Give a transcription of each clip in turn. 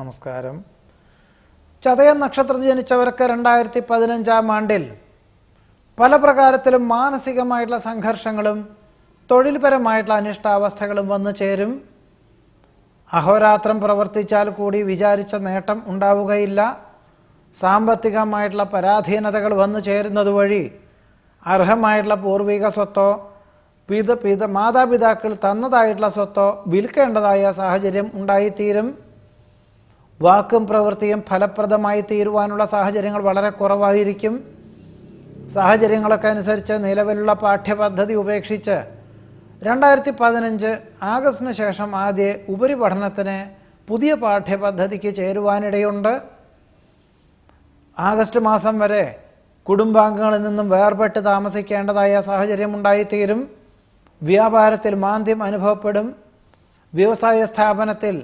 നമസ്കാരം. ചതയം നക്ഷത്രത്തിൽ ജനിച്ചവർക്ക് 2015 ആണ്ടിൽ പല പ്രകാരത്തിലും മാനസികമായിട്ടുള്ള സംഘർഷങ്ങളും തൊഴിൽപരമായിട്ടുള്ള അനിഷ്ടാവസ്ഥകളും വന്നു ചേരും. അഹോരാത്രം പ്രവർത്തിച്ചാൽ കൂടി വിചാരിച്ച നേട്ടം ഉണ്ടാവുകയില്ല. സാമ്പത്തികമായിട്ടുള്ള പരാധീനതകൾ വന്നു ചേരുന്നത് വഴി അർഹമായിട്ടുള്ള പൂർവിക സ്വത്തോ മാതാപിതാക്കൾ തന്നതായിട്ടുള്ള സ്വത്തോ വിൽക്കേണ്ടതായ സാഹചര്യം ഉണ്ടായിത്തീരും. വാക്കും പ്രവൃത്തിയും ഫലപ്രദമായി തീരുവാനുള്ള സാഹചര്യങ്ങൾ വളരെ കുറവായിരിക്കും. സാഹചര്യങ്ങളൊക്കെ അനുസരിച്ച് നിലവിലുള്ള പാഠ്യപദ്ധതി ഉപേക്ഷിച്ച് 2015 ആഗസ്റ്റിന് ശേഷം ആദ്യ ഉപരിപഠനത്തിന് പുതിയ പാഠ്യപദ്ധതിക്ക് ചേരുവാനിടയുണ്ട്. ആഗസ്റ്റ് മാസം വരെ കുടുംബാംഗങ്ങളിൽ നിന്നും വേർപെട്ട് താമസിക്കേണ്ടതായ സാഹചര്യം ഉണ്ടായിത്തീരും. വ്യാപാരത്തിൽ മാന്ദ്യം അനുഭവപ്പെടും. വ്യവസായ സ്ഥാപനത്തിൽ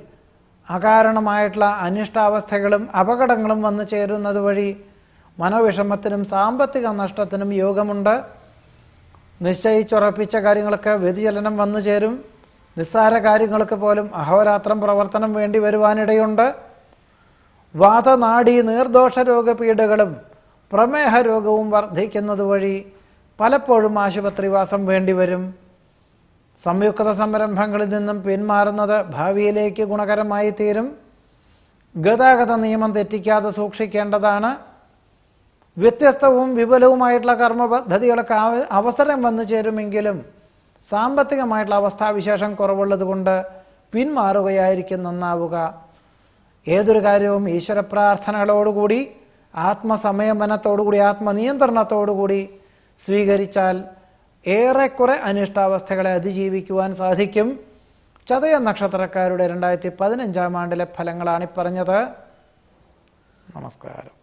അകാരണമായിട്ടുള്ള അനിഷ്ടാവസ്ഥകളും അപകടങ്ങളും വന്നു ചേരുന്നത് വഴി മനോവിഷമത്തിനും സാമ്പത്തിക നഷ്ടത്തിനും യോഗമുണ്ട്. നിശ്ചയിച്ചുറപ്പിച്ച കാര്യങ്ങൾക്ക് വ്യതിചലനം വന്നു ചേരും. നിസ്സാര കാര്യങ്ങൾക്ക് പോലും അഹോരാത്രം പ്രവർത്തനം വേണ്ടി വരുവാനിടയുണ്ട്. വാതനാഡി നീർദോഷ രോഗപീഠകളും പ്രമേഹ രോഗവും വർദ്ധിക്കുന്നത് വഴി പലപ്പോഴും ആശുപത്രിവാസം വേണ്ടിവരും. സംയുക്ത സംരംഭങ്ങളിൽ നിന്നും പിന്മാറുന്നത് ഭാവിയിലേക്ക് ഗുണകരമായി തീരും. ഗതാഗത നിയമം തെറ്റിക്കാതെ സൂക്ഷിക്കേണ്ടതാണ്. വ്യത്യസ്തവും വിപുലവുമായിട്ടുള്ള കർമ്മ പദ്ധതികൾക്ക് അവസരം വന്നു ചേരുമെങ്കിലും സാമ്പത്തികമായിട്ടുള്ള അവസ്ഥാവിശേഷം കുറവുള്ളതുകൊണ്ട് പിന്മാറുകയായിരിക്കും നന്നാവുക. ഏതൊരു കാര്യവും ഈശ്വര പ്രാർത്ഥനകളോടുകൂടി ആത്മസംയമനത്തോടുകൂടി ആത്മനിയന്ത്രണത്തോടുകൂടി സ്വീകരിച്ചാൽ ഏറെക്കുറെ അനിഷ്ടാവസ്ഥകളെ അതിജീവിക്കുവാൻ സാധിക്കും. ചതയ നക്ഷത്രക്കാരുടെ 2015 ആണ്ടിലെ ഫലങ്ങളാണ് പറഞ്ഞത്. നമസ്കാരം.